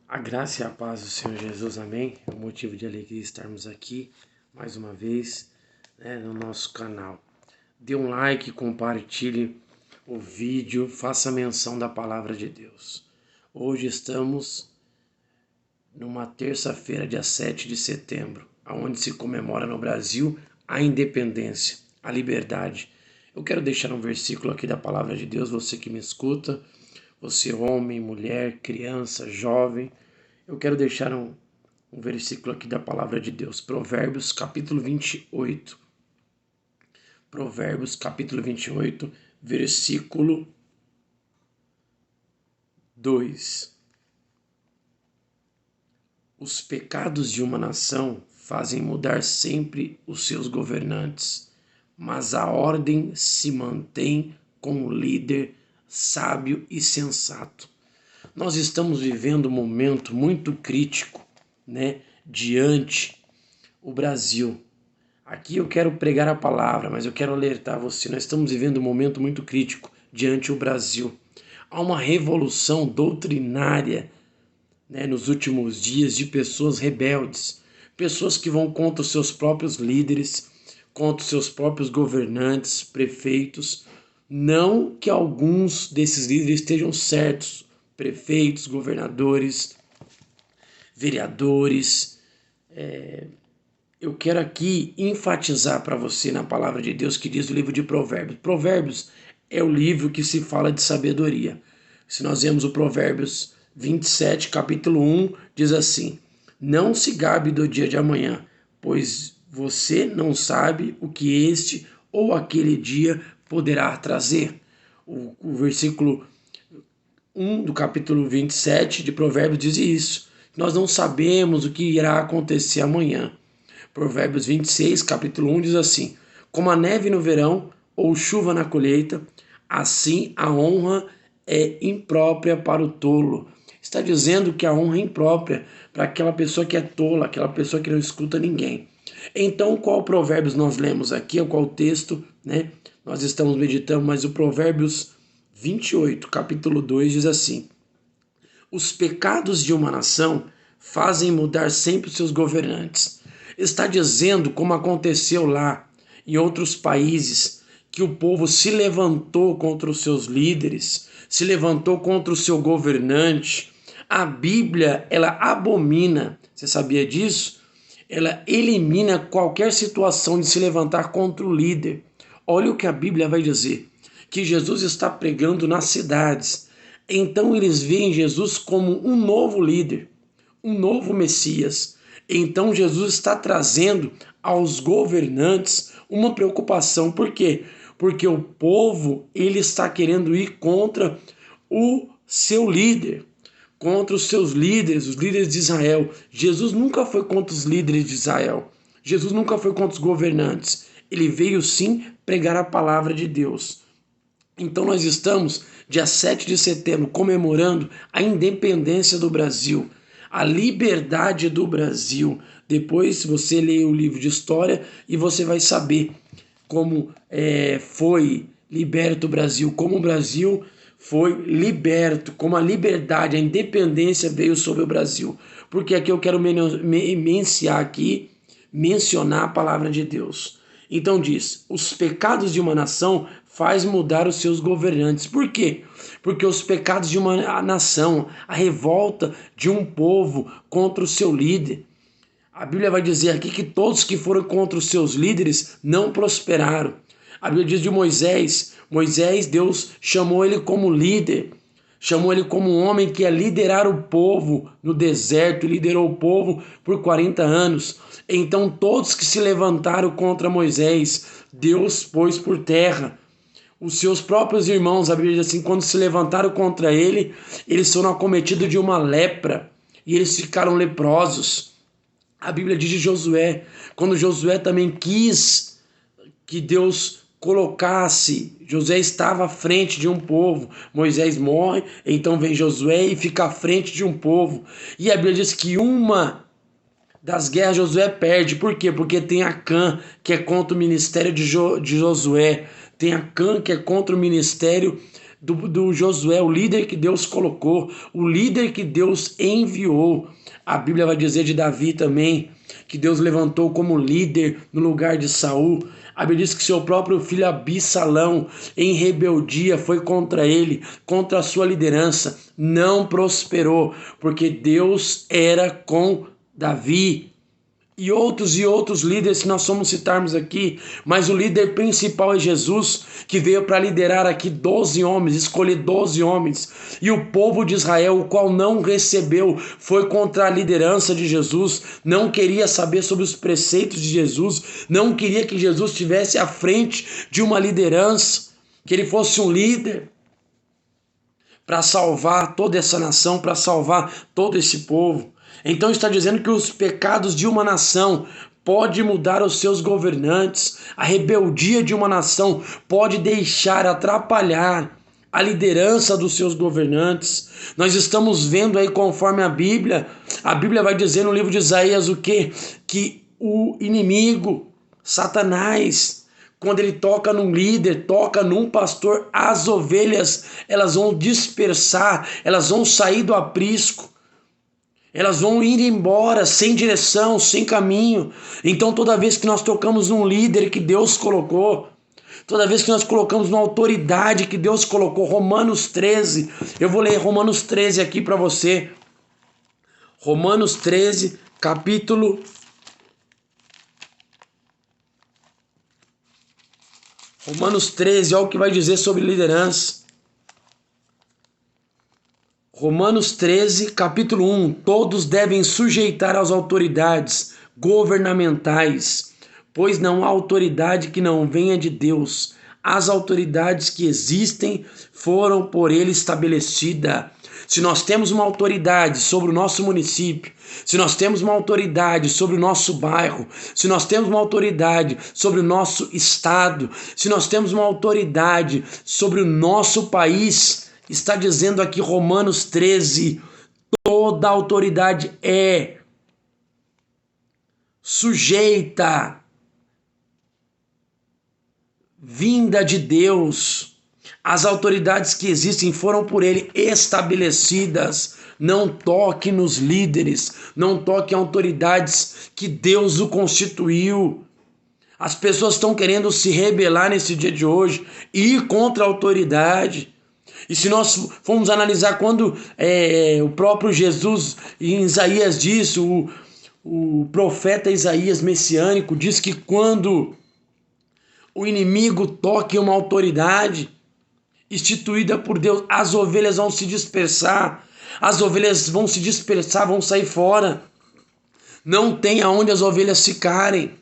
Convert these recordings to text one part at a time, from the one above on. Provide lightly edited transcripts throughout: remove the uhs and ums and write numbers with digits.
A graça e a paz do Senhor Jesus, amém? É um motivo de alegria estarmos aqui mais uma vez, no nosso canal. Dê um like, compartilhe o vídeo, faça menção da palavra de Deus. Hoje estamos numa terça-feira, dia 7 de setembro, onde se comemora no Brasil a independência, a liberdade. Eu quero deixar um versículo aqui da palavra de Deus, você que me escuta, você homem, mulher, criança, jovem. Eu quero deixar um versículo aqui da palavra de Deus, Provérbios capítulo 28. Provérbios capítulo 28, versículo 2. Os pecados de uma nação fazem mudar sempre os seus governantes, mas a ordem se mantém com o líder sábio e sensato. Nós estamos vivendo um momento muito crítico, diante o Brasil. Aqui eu quero pregar a palavra, mas eu quero alertar você. Nós estamos vivendo um momento muito crítico diante o Brasil. Há uma revolução doutrinária, nos últimos dias, de pessoas rebeldes, pessoas que vão contra os seus próprios líderes, contra os seus próprios governantes, prefeitos. Não que alguns desses líderes estejam certos, prefeitos, governadores, vereadores. Eu quero aqui enfatizar para você na palavra de Deus que diz o livro de Provérbios. Provérbios é o livro que se fala de sabedoria. Se nós vemos o Provérbios 27, capítulo 1, diz assim: não se gabe do dia de amanhã, pois você não sabe o que este ou aquele dia poderá trazer. O versículo 1 do capítulo 27 de Provérbios diz isso. Nós não sabemos o que irá acontecer amanhã. Provérbios 26, capítulo 1 diz assim: como a neve no verão ou chuva na colheita, assim a honra é imprópria para o tolo. Está dizendo que a honra é imprópria para aquela pessoa que é tola, aquela pessoa que não escuta ninguém. Então, qual Provérbios nós lemos aqui? Qual texto, nós estamos meditando, mas o Provérbios 28, capítulo 2 diz assim: os pecados de uma nação fazem mudar sempre os seus governantes. Está dizendo, como aconteceu lá em outros países, que o povo se levantou contra os seus líderes, se levantou contra o seu governante. A Bíblia, ela abomina, você sabia disso? Ela elimina qualquer situação de se levantar contra o líder. Olha o que a Bíblia vai dizer, que Jesus está pregando nas cidades. Então eles veem Jesus como um novo líder, um novo Messias. Então Jesus está trazendo aos governantes uma preocupação. Por quê? Porque o povo, ele está querendo ir contra o seu líder, contra os seus líderes, os líderes de Israel. Jesus nunca foi contra os líderes de Israel. Jesus nunca foi contra os governantes. Ele veio sim pregar a palavra de Deus. Então nós estamos, dia 7 de setembro, comemorando a independência do Brasil, a liberdade do Brasil. Depois você lê o livro de história e você vai saber como foi liberto o Brasil, como o Brasil foi liberto, como a liberdade, a independência veio sobre o Brasil. Porque aqui eu quero mencionar a palavra de Deus. Então diz, os pecados de uma nação faz mudar os seus governantes. Por quê? Porque os pecados de uma nação, a revolta de um povo contra o seu líder. A Bíblia vai dizer aqui que todos que foram contra os seus líderes não prosperaram. A Bíblia diz de Moisés, Deus chamou ele como líder, chamou ele como um homem que ia liderar o povo no deserto, liderou o povo por 40 anos. Então todos que se levantaram contra Moisés, Deus pôs por terra. Os seus próprios irmãos, a Bíblia diz assim, quando se levantaram contra ele, eles foram acometidos de uma lepra e eles ficaram leprosos. A Bíblia diz de Josué, quando Josué também quis que Deus colocasse, Josué estava à frente de um povo, Moisés morre, então vem Josué e fica à frente de um povo. E a Bíblia diz que uma das guerras Josué perde. Por quê? Porque tem Acã, que é contra o ministério de Josué, tem Acã, que é contra o ministério do Josué, o líder que Deus colocou, o líder que Deus enviou. A Bíblia vai dizer de Davi também, que Deus levantou como líder no lugar de Saul. A Bíblia diz que seu próprio filho Absalão, em rebeldia, foi contra ele, contra a sua liderança. Não prosperou, porque Deus era com Davi. E outros líderes que nós somos citarmos aqui, mas o líder principal é Jesus, que veio para liderar aqui 12 homens, escolher 12 homens. E o povo de Israel, o qual não recebeu, foi contra a liderança de Jesus, não queria saber sobre os preceitos de Jesus, não queria que Jesus estivesse à frente de uma liderança, que ele fosse um líder para salvar toda essa nação, para salvar todo esse povo. Então está dizendo que os pecados de uma nação pode mudar os seus governantes, a rebeldia de uma nação pode deixar, atrapalhar a liderança dos seus governantes. Nós estamos vendo aí conforme a Bíblia vai dizer no livro de Isaías o quê? Que o inimigo, Satanás, quando ele toca num líder, toca num pastor, as ovelhas, elas vão dispersar, elas vão sair do aprisco. Elas vão ir embora sem direção, sem caminho. Então toda vez que nós tocamos num líder que Deus colocou, toda vez que nós colocamos numa autoridade que Deus colocou, Romanos 13, eu vou ler Romanos 13 aqui para você. Romanos 13, capítulo... Romanos 13, olha o que vai dizer sobre liderança. Romanos 13, capítulo 1, todos devem sujeitar às autoridades governamentais, pois não há autoridade que não venha de Deus. As autoridades que existem foram por ele estabelecidas. Se nós temos uma autoridade sobre o nosso município, se nós temos uma autoridade sobre o nosso bairro, se nós temos uma autoridade sobre o nosso estado, se nós temos uma autoridade sobre o nosso país, está dizendo aqui Romanos 13, toda autoridade é sujeita, vinda de Deus. As autoridades que existem foram por ele estabelecidas. Não toque nos líderes, não toque em autoridades que Deus o constituiu. As pessoas estão querendo se rebelar nesse dia de hoje, ir contra a autoridade. E se nós formos analisar quando o próprio Jesus, em Isaías diz, o profeta Isaías messiânico diz que quando o inimigo toca em uma autoridade instituída por Deus, as ovelhas vão se dispersar, vão sair fora, não tem aonde as ovelhas ficarem.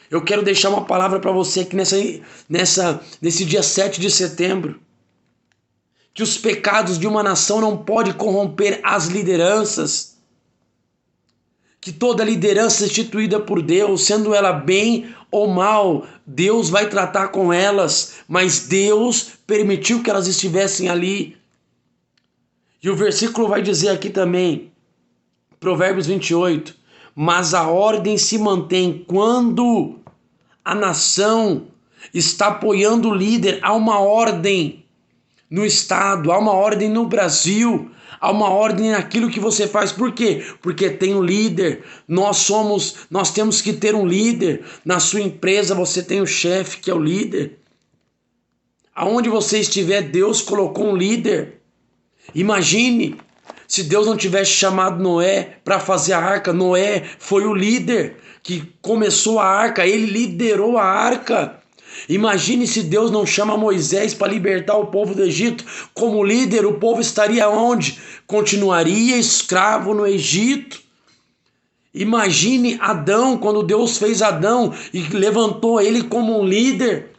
Eu quero deixar uma palavra para você aqui nesse dia 7 de setembro, que os pecados de uma nação não podem corromper as lideranças, que toda liderança instituída por Deus, sendo ela bem ou mal, Deus vai tratar com elas, mas Deus permitiu que elas estivessem ali. E o versículo vai dizer aqui também, Provérbios 28, mas a ordem se mantém quando a nação está apoiando o líder, há uma ordem no estado, há uma ordem no Brasil, há uma ordem naquilo que você faz. Por quê? Porque tem um líder. Nós temos que ter um líder. Na sua empresa você tem o chefe que é o líder. Aonde você estiver, Deus colocou um líder. Imagine se Deus não tivesse chamado Noé para fazer a arca. Noé foi o líder que começou a arca, ele liderou a arca. Imagine se Deus não chama Moisés para libertar o povo do Egito. Como líder, o povo estaria onde? Continuaria escravo no Egito. Imagine Adão, quando Deus fez Adão e levantou ele como um líder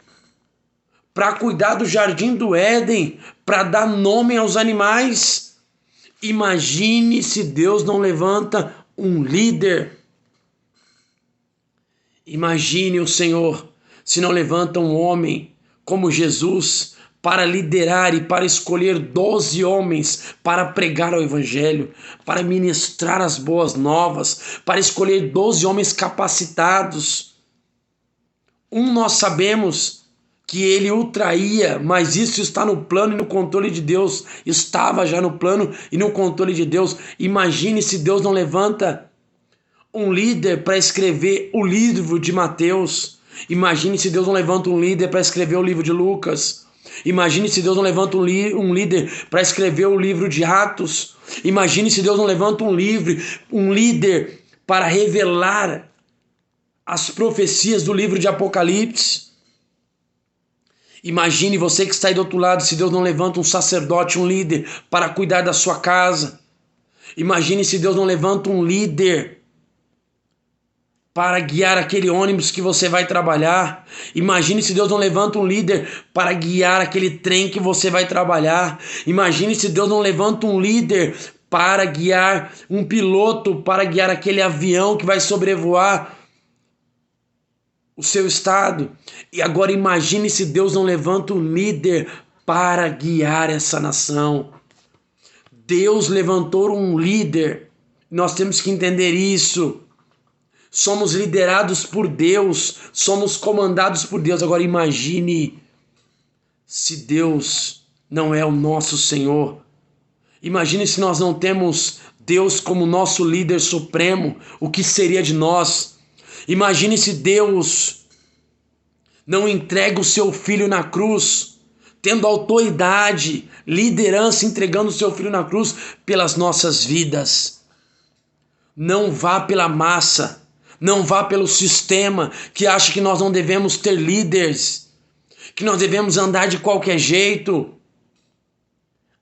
para cuidar do jardim do Éden, para dar nome aos animais. Imagine se Deus não levanta um líder. Imagine o Senhor se não levanta um homem como Jesus para liderar e para escolher 12 homens para pregar o evangelho, para ministrar as boas novas, para escolher 12 homens capacitados. Nós sabemos que ele o traía, mas isso está no plano e no controle de Deus. Estava já no plano e no controle de Deus. Imagine se Deus não levanta um líder para escrever o livro de Mateus. Imagine se Deus não levanta um líder para escrever o livro de Lucas. Imagine se Deus não levanta um líder para escrever o livro de Atos. Imagine se Deus não levanta um líder para revelar as profecias do livro de Apocalipse. Imagine você que está aí do outro lado, se Deus não levanta um sacerdote, um líder para cuidar da sua casa. Imagine se Deus não levanta um líder para guiar aquele ônibus que você vai trabalhar. Imagine se Deus não levanta um líder para guiar aquele trem que você vai trabalhar. Imagine se Deus não levanta um líder para guiar um piloto, para guiar aquele avião que vai sobrevoar o seu estado. E agora imagine se Deus não levanta um líder para guiar essa nação. Deus levantou um líder. Nós temos que entender isso. Somos liderados por Deus, somos comandados por Deus. Agora imagine se Deus não é o nosso Senhor. Imagine se nós não temos Deus como nosso líder supremo, o que seria de nós? Imagine se Deus não entrega o seu filho na cruz, tendo autoridade, liderança, entregando o seu filho na cruz pelas nossas vidas. Não vá pela massa. Não vá pelo sistema que acha que nós não devemos ter líderes, que nós devemos andar de qualquer jeito.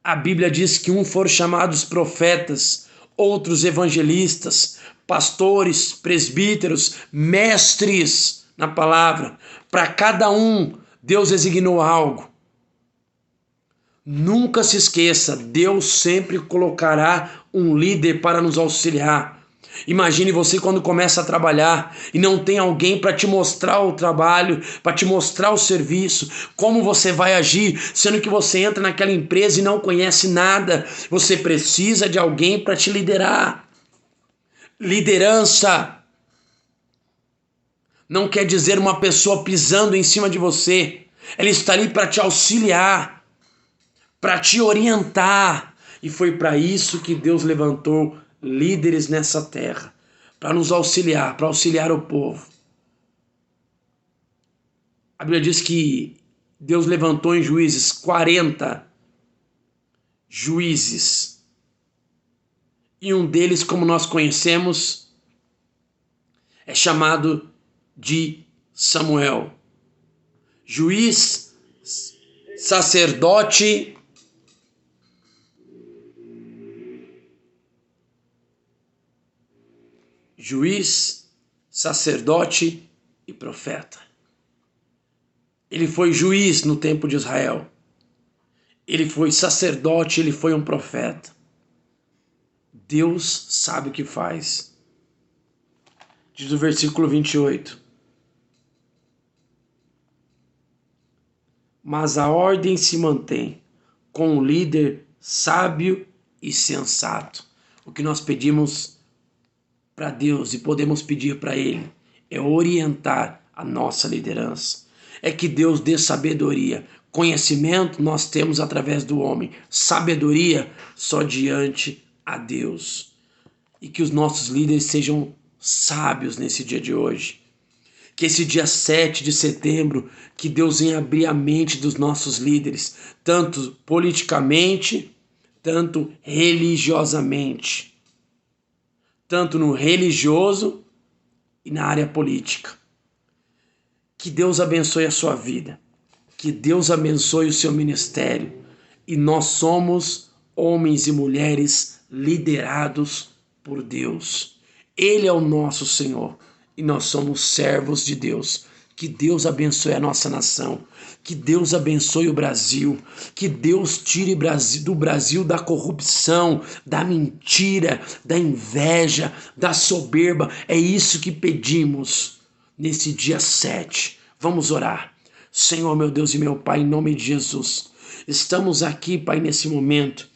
A Bíblia diz que uns foram chamados profetas, outros evangelistas, pastores, presbíteros, mestres na palavra. Para cada um, Deus designou algo. Nunca se esqueça, Deus sempre colocará um líder para nos auxiliar. Imagine você quando começa a trabalhar e não tem alguém para te mostrar o trabalho, para te mostrar o serviço, como você vai agir, sendo que você entra naquela empresa e não conhece nada. Você precisa de alguém para te liderar. Liderança não quer dizer uma pessoa pisando em cima de você. Ela está ali para te auxiliar, para te orientar. E foi para isso que Deus levantou líderes nessa terra, para nos auxiliar, para auxiliar o povo. A Bíblia diz que Deus levantou em Juízes 40 juízes. E um deles, como nós conhecemos, é chamado de Samuel. Juiz, sacerdote, e profeta. Ele foi juiz no tempo de Israel. Ele foi sacerdote, ele foi um profeta. Deus sabe o que faz. Diz o versículo 28. Mas a ordem se mantém com um líder sábio e sensato. O que nós pedimos para Deus e podemos pedir para Ele é orientar a nossa liderança. É que Deus dê sabedoria. Conhecimento nós temos através do homem. Sabedoria só diante a Deus. E que os nossos líderes sejam sábios nesse dia de hoje. Que esse dia 7 de setembro, que Deus venha abrir a mente dos nossos líderes, tanto politicamente, tanto religiosamente. Tanto no religioso e na área política. Que Deus abençoe a sua vida. Que Deus abençoe o seu ministério. E nós somos homens e mulheres liderados por Deus. Ele é o nosso Senhor e nós somos servos de Deus. Que Deus abençoe a nossa nação. Que Deus abençoe o Brasil. Que Deus tire do Brasil da corrupção, da mentira, da inveja, da soberba. É isso que pedimos nesse dia 7. Vamos orar. Senhor, meu Deus e meu Pai, em nome de Jesus. Estamos aqui, Pai, nesse momento,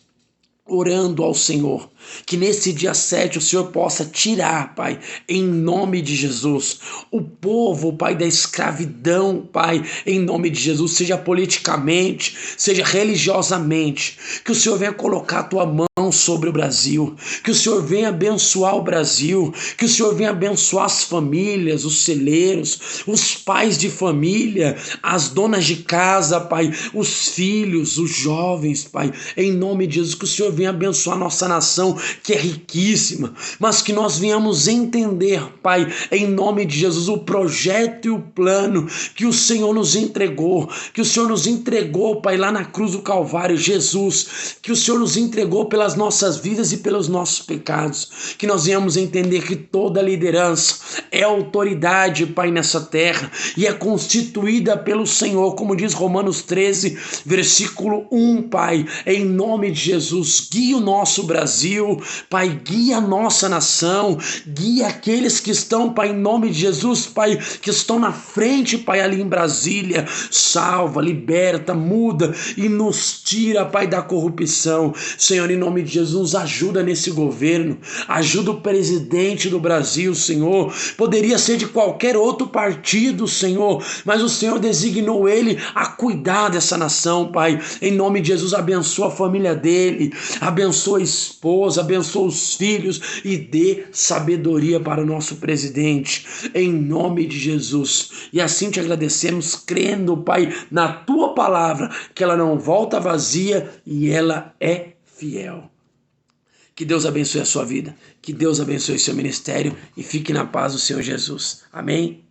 orando ao Senhor, que nesse dia 7 o Senhor possa tirar, Pai, em nome de Jesus, o povo, Pai, da escravidão, Pai, em nome de Jesus, seja politicamente, seja religiosamente, que o Senhor venha colocar a tua mão sobre o Brasil, que o Senhor venha abençoar o Brasil, que o Senhor venha abençoar as famílias, os celeiros, os pais de família, as donas de casa, Pai, os filhos, os jovens, Pai, em nome de Jesus, que o Senhor venha abençoar a nossa nação, que é riquíssima, mas que nós venhamos entender, Pai, em nome de Jesus, o projeto e o plano que o Senhor nos entregou, Pai, lá na cruz do Calvário, Jesus, que o Senhor nos entregou pelas nossas vidas e pelos nossos pecados, que nós venhamos entender que toda liderança é autoridade, Pai, nessa terra, e é constituída pelo Senhor, como diz Romanos 13, versículo 1, Pai, em nome de Jesus, guia o nosso Brasil, Pai, guia a nossa nação, guia aqueles que estão, Pai, em nome de Jesus, Pai, que estão na frente, Pai, ali em Brasília, salva, liberta, muda e nos tira, Pai, da corrupção. Senhor, em nome de Jesus, ajuda nesse governo, ajuda o presidente do Brasil, Senhor, poderia ser de qualquer outro partido, Senhor, mas o Senhor designou ele a cuidar dessa nação, Pai, em nome de Jesus, abençoa a família dele, abençoa a esposa, abençoa os filhos e dê sabedoria para o nosso presidente, em nome de Jesus. E assim te agradecemos, crendo, Pai, na tua palavra, que ela não volta vazia e ela é fiel. Que Deus abençoe a sua vida, que Deus abençoe seu ministério e fique na paz do Senhor Jesus. Amém?